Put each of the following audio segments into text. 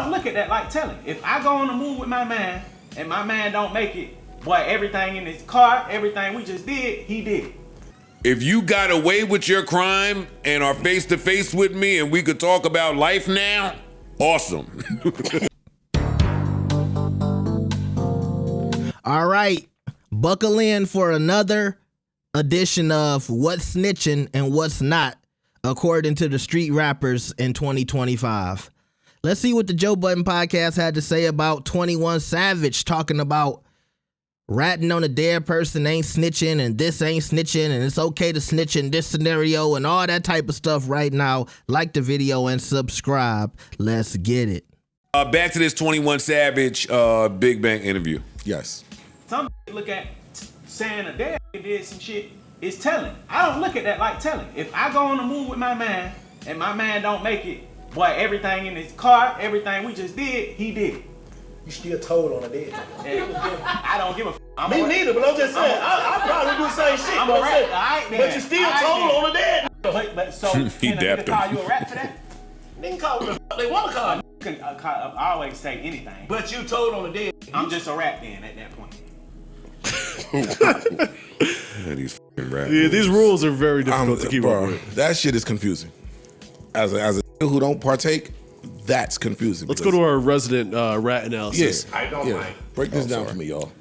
don't look at that like telling. If I go on the move with my man and my man don't make it, boy, everything in his car, everything we just did, he did it. If you got away with your crime and are face to face with me and we could talk about life now, awesome. All right, buckle in for another edition of What's Snitching and What's Not, according to the street rappers in 2025. Let's see what the Joe Budden podcast had to say about 21 Savage talking about ratting on a dead person ain't snitching and this ain't snitching and it's okay to snitch in this scenario and all that type of stuff right now. Like the video and subscribe. Let's get it. Back to this 21 Savage Big Bang interview. Yes. Some look at saying a dead did some shit is telling. I don't look at that like telling. If I go on the move with my man and my man don't make it, boy, everything in his car, everything we just did, he did it. You still told on a dead. I don't give a f. Me neither, but I'm just saying, I probably do the same shit. I'm a rat. But you still told on a dead. But so, He can a dapped nigga call him. you a rat for that? They can call what the fuck they want to call. You can always say anything. But you told on a dead. I'm just a rat then at that point. Yeah, these fucking rap Yeah, these rules are very difficult to keep up with. That shit is confusing. As a nigga who don't partake, that's confusing. Let's go to our resident rat analysis. Yeah, I don't mind. Break this down for me, y'all.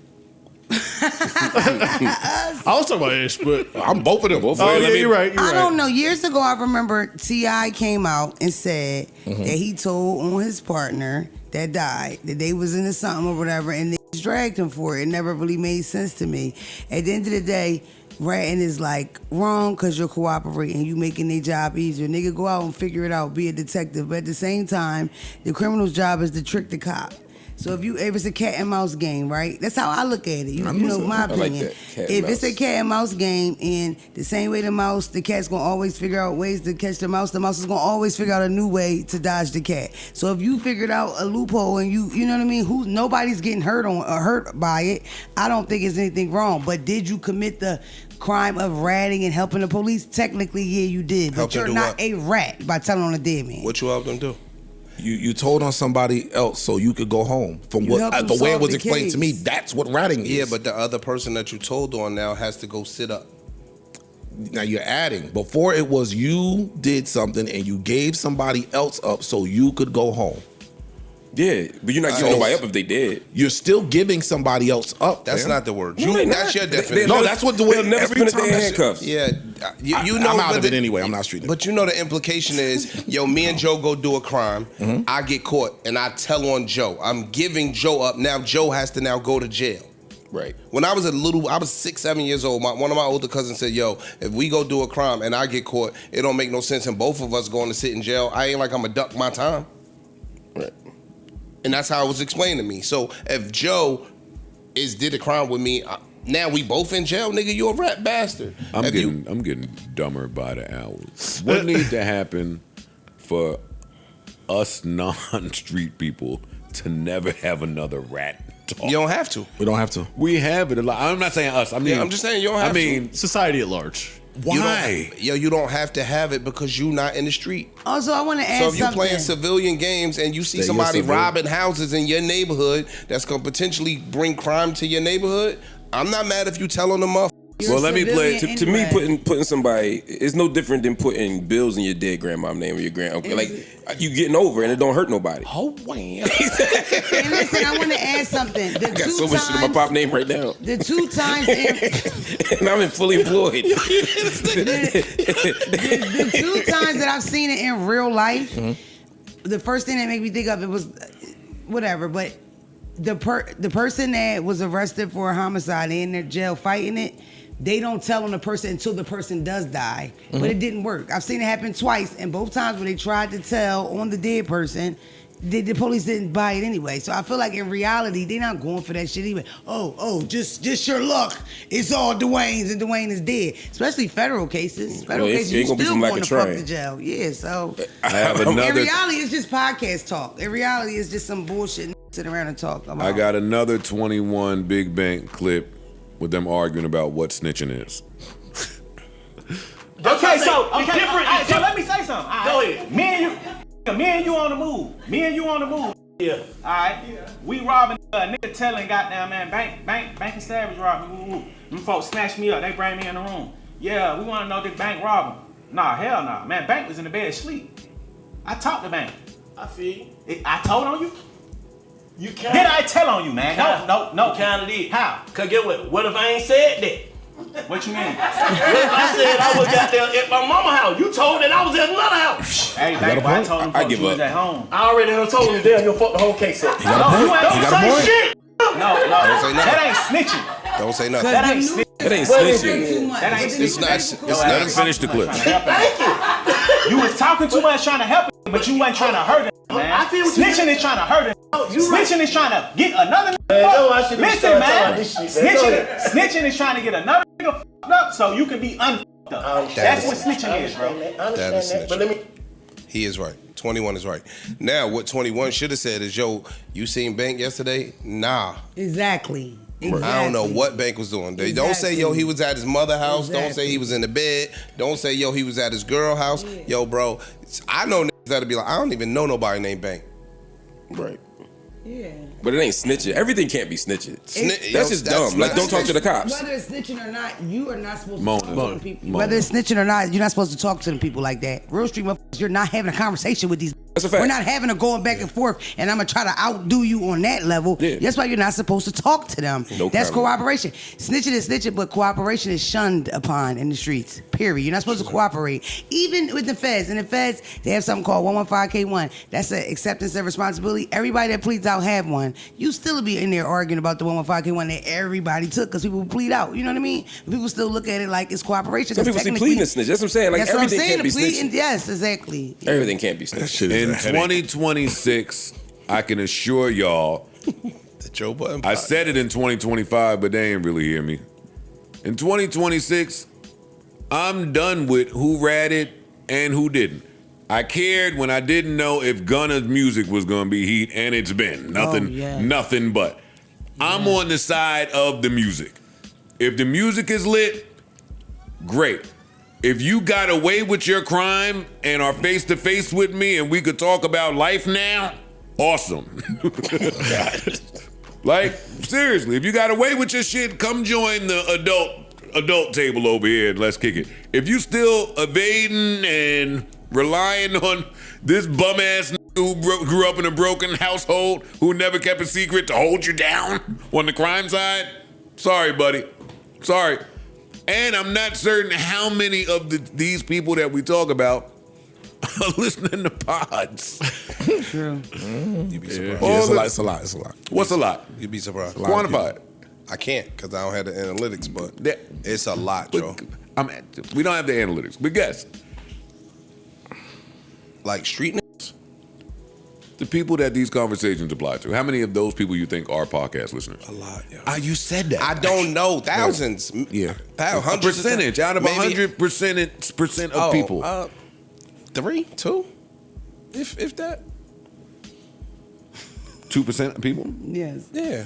I was talking about Ish, but I'm both of them. oh yeah, you're right. I don't know. Years ago, I remember T.I. came out and said that he told on his partner that died that they was into something or whatever, and they dragged him for it. It never really made sense to me. At the end of the day, ratting is like wrong because you're cooperating, you making their job easier. Nigga, go out and figure it out, be a detective. But at the same time, the criminal's job is to trick the cop. So if it's a cat and mouse game, right? That's how I look at it. You know my opinion. If it's a cat and mouse game, and the same way the cat's gonna always figure out ways to catch the mouse is gonna always figure out a new way to dodge the cat. So if you figured out a loophole and you know what I mean, nobody's getting hurt by it, I don't think it's anything wrong. But did you commit the crime of ratting and helping the police? Technically, yeah, you did. But you're not a rat by telling on a dead man. What you helped them do? You told on somebody else so you could go home. From the way it was explained to me, that's what ratting is. Yeah, but the other person that you told on now has to go sit up. Now you're adding. Before it was you did something and you gave somebody else up so you could go home. Yeah, but you're not giving nobody up if they did. You're still giving somebody else up. That's not the word. No, That's your definition. No, that's what the way. They'll never every spin time their that handcuffs. Yeah, you know. I'm out of it the- anyway. I'm not street. But you know the implication is, yo, me and Joe go do a crime. I get caught, and I tell on Joe. I'm giving Joe up. Now Joe has to now go to jail. Right. When I was I was 6, 7 years old. One of my older cousins said, yo, if we go do a crime and I get caught, it don't make no sense in both of us going to sit in jail. I ain't like I'm gonna duck my time. Right. And that's how it was explained to me. So if Joe did a crime with me, now we both in jail, nigga, you a rat bastard. I'm getting dumber by the hours. What needs to happen for us non-street people to never have another rat talk? You don't have to. We don't have to. We have it a lot. I'm not saying us. I mean, I'm just saying you don't have to. Society at large. Why? You don't have to have it because you not in the street. Also, I want to add So if you're something. playing civilian games and you see That you're somebody civilian. robbing houses in your neighborhood that's gonna potentially bring crime to your neighborhood, I'm not mad if you tell on the motherfucker. Well, let me play. civilian To me, anyway. putting somebody is no different than putting bills in your dead grandma's name or your granduncle. Like you getting over and it don't hurt nobody. Oh wow! And listen, I want to add something. The I got so much shit in my pop name right now, The 2 times and I'm fully employed. the 2 times that I've seen it in real life, the first thing that made me think of it was whatever, but the person that was arrested for a homicide in their jail fighting it, they don't tell on the person until the person does die. But it didn't work. I've seen it happen twice, and both times when they tried to tell on the dead person, the police didn't buy it anyway. So I feel like in reality, they're not going for that shit even. Just your luck. It's all Dwayne's and Dwayne is dead. Especially federal cases. Federal cases, you still going to fuck the jail. Yeah, so. I have In another. reality, it's just podcast talk. In reality, it's just some bullshit sit around and talk about. I got another 21 Big Bang clip with them arguing about what snitching is. Okay, so different. so let me say something. Go ahead. Me and you on the move. Yeah. All right, we robbing a nigga telling goddamn man bank and Savage robbed me. Woo. Them folks snatched me up. They bring me in the room. Yeah, we want to know this bank robbed him. Nah, hell nah. Man, Bank was in the bed asleep. I talked to Bank. I feel you. I told on you. You can't. Did I tell on you, man? No. You kind of did. How? Cause get what? What if I ain't said that? What you mean? What if I said I was out there at my mama's house? You told that I was at another house. Hey, Bank, I told him I folks give you was up. at home. I already done told you damn, you'll fuck the whole case up. Don't say shit. No, say nothing. that ain't snitching. Don't say nothing. That ain't snitching. It ain't What is snitching. That ain't It's not. snitching. Let him finish the clip. Thank you. You was talking too much trying to help him, but you wasn't trying to hurt him, man. I feel what you Snitching is trying to hurt him. you right. Snitching is trying to get another nigga Man, no, I fucked. should've Listen, started man. talking this shit, man. Go Snitching is trying to get another nigga fucked up so you can be unfucked up. That's what snitching is, bro. I That understand is that, but let me. He is right. 21 is right. Now, what 21 should have said is, yo, you seen Bank yesterday? Nah. Exactly. I don't know what Bank was doing. They don't say, yo, he was at his mother house. Don't say he was in the bed. Don't say, yo, he was at his girl house. Yo, bro, I know niggas that'll be like, I don't even know nobody named Bank. Right. Yeah. But it ain't snitching. Everything can't be snitching. Yo, That's just dumb. Like, not don't talk to the snitching. cops. Whether it's snitching or not, you are not supposed to Mona. talk to them people. Mona. Whether it's snitching or not, you're not supposed to talk to them people like that. Real street motherfuckers, you're not having a conversation with these. That's a fact. We're not having a going back and forth, and I'm gonna try to outdo you on that level. Yeah. That's why you're not supposed to talk to them. No That's comment. cooperation. Snitching is snitching, but cooperation is shunned upon in the streets. Period. You're not supposed to cooperate. Even with the feds. In the feds, they have something called 115K1. That's an acceptance of responsibility. Everybody that pleads out have one. You still be in there arguing about the 115K1 that everybody took because people plead out. You know what I mean? People still look at it like it's cooperation. Some people see pleading and snitch. That's what I'm saying. Like, That's what I'm everything saying. can't be The pleading, snitching. yes, exactly. Everything can't be snitching. In 2026, I can assure y'all, The Joe Budden. I said it in 2025, but they ain't really hear me. In 2026, I'm done with who ratted and who didn't. I cared when I didn't know if Gunna's music was gonna be heat, and it's been nothing, nothing but. I'm on the side of the music. If the music is lit, great. If you got away with your crime and are face to face with me and we could talk about life now, awesome. Like, seriously, if you got away with your shit, come join the adult table over here and let's kick it. If you still evading and relying on this bum ass who grew up in a broken household who never kept a secret to hold you down on the crime side, sorry, buddy. Sorry. And I'm not certain how many of these people that we talk about are listening to pods. True. You'd be surprised. Yeah, it's a lot. What's a lot? You'd be surprised. Quantify it. I can't because I don't have the analytics, but it's a lot, Joe. We don't have the analytics, but guess. Like street niggas? The people that these conversations apply to, how many of those people you think are podcast listeners? A lot, yo. You said that. I don't know. Thousands. Yeah. A percentage out of 100% of people. 3, 2, if that. 2% of people? Yes. Yeah.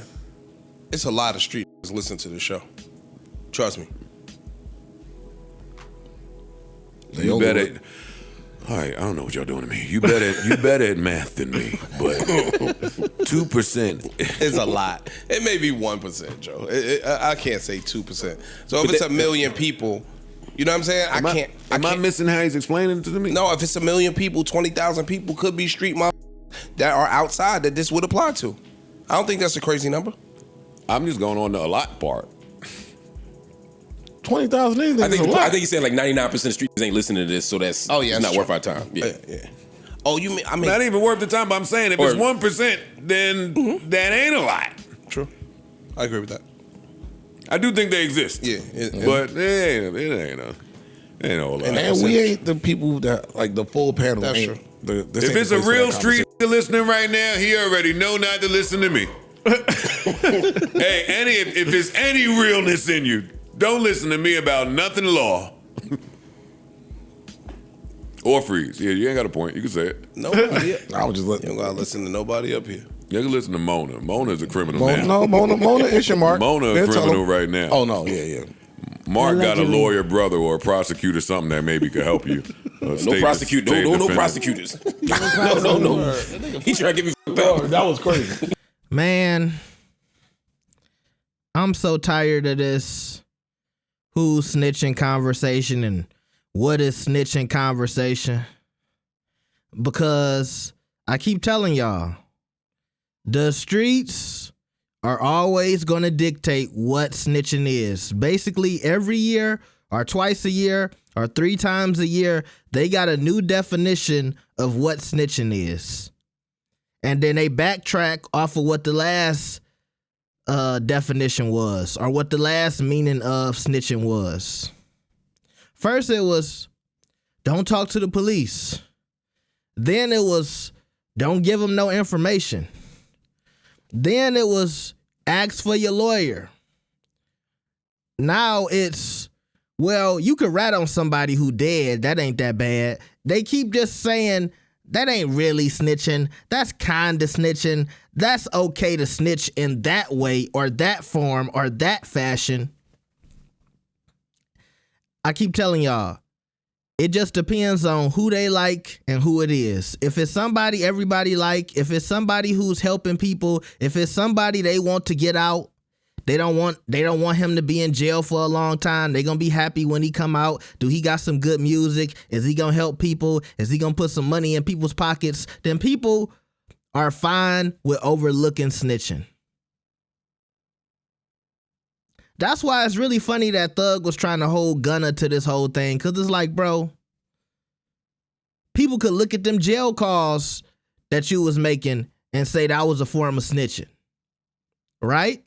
It's a lot of street niggas listen to the show. Trust me. You better. All right, I don't know what y'all doing to me. You better at math than me, but 2%. It's a lot. It may be 1%, Joe. I can't say 2%. So if it's a million people, you know what I'm saying? I can't. Am I missing how he's explaining it to me? No, if it's a million people, 20,000 people could be street motherfuckers that are outside that this would apply to. I don't think that's a crazy number. I'm just going on the a lot part. 20,000 anything I think is a lot. I think he said like 99% of streets ain't listening to this, so that's it's not worth our time. Yeah. Oh, you mean Not even worth the time, but I'm saying if it's 1%, then that ain't a lot. True. I agree with that. I do think they exist. Yeah. But it ain't a whole lot. And we ain't the people that, like, the full panel. That's ain't true. If it's a real street listening right now, he already know not to listen to me. Hey, if there's any realness in you, don't listen to me about nothing law. Or freeze. Yeah, you ain't got a point. You can say it. Nobody. I was just You don't gotta listen to nobody up here. You can listen to Mona. Mona's a criminal now. No, Mona is your Mark. Mona a They'll tell criminal him. right now. Oh, no, yeah. Mark got a Allegedly. lawyer brother or a prosecutor, something that maybe could help you. No prosecute. No prosecutors. No. He trying to get me fucked up. That was crazy. Man, I'm so tired of this who's snitching conversation and what is snitching conversation. Because I keep telling y'all, the streets are always going to dictate what snitching is. Basically, every year or twice a year or 3 times a year, they got a new definition of what snitching is. And then they backtrack off of what the last definition was or what the last meaning of snitching was. First, it was don't talk to the police. Then it was don't give them no information. Then it was ask for your lawyer. Now it's, well, you could rat on somebody who dead. That ain't that bad. They keep just saying that ain't really snitching. That's kind of snitching. That's okay to snitch in that way or that form or that fashion. I keep telling y'all, it just depends on who they like and who it is. If it's somebody everybody like, if it's somebody who's helping people, if it's somebody they want to get out, they don't want him to be in jail for a long time. They're going to be happy when he come out. Do he got some good music? Is he going to help people? Is he going to put some money in people's pockets? Then people are fine with overlooking snitching. That's why it's really funny that Thug was trying to hold Gunna to this whole thing. Because it's like, bro, people could look at them jail calls that you was making and say that was a form of snitching. Right?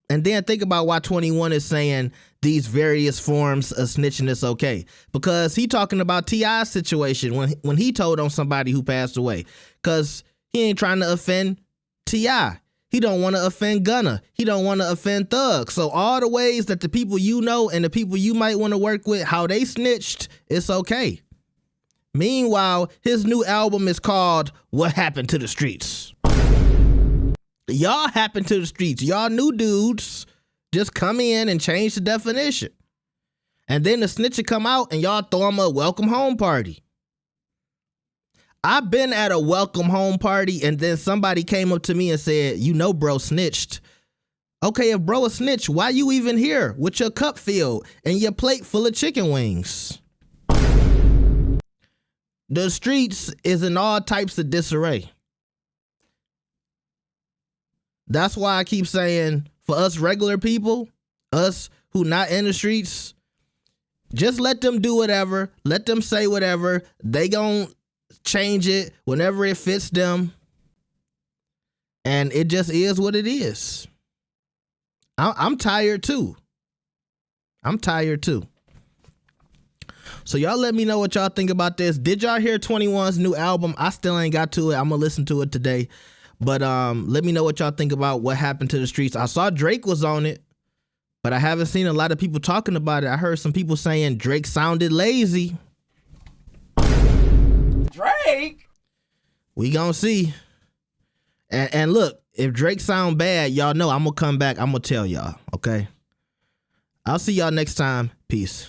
And then think about why 21 is saying these various forms of snitching is okay. Because he talking about T.I.'s situation when he told on somebody who passed away. Because he ain't trying to offend T.I. He don't want to offend Gunna. He don't want to offend Thug. So all the ways that the people you know and the people you might want to work with, how they snitched, it's okay. Meanwhile, his new album is called What Happened to the Streets. Y'all happened to the streets. Y'all new dudes just come in and change the definition. And then the snitcher come out and y'all throw him a welcome home party. I've been at a welcome home party and then somebody came up to me and said, you know bro snitched. Okay, if bro a snitch, why you even here with your cup filled and your plate full of chicken wings? The streets is in all types of disarray. That's why I keep saying, for us regular people, us who not in the streets, just let them do whatever. Let them say whatever. They gon' change it whenever it fits them. And it just is what it is. I'm tired too. So y'all let me know what y'all think about this. Did y'all hear 21's new album? I still ain't got to it. I'm gonna listen to it today. But let me know what y'all think about What Happened to the Streets. I saw Drake was on it, but I haven't seen a lot of people talking about it. I heard some people saying Drake sounded lazy. Drake? We gonna see. And look, if Drake sound bad, y'all know I'm gonna come back. I'm gonna tell y'all, okay? I'll see y'all next time. Peace.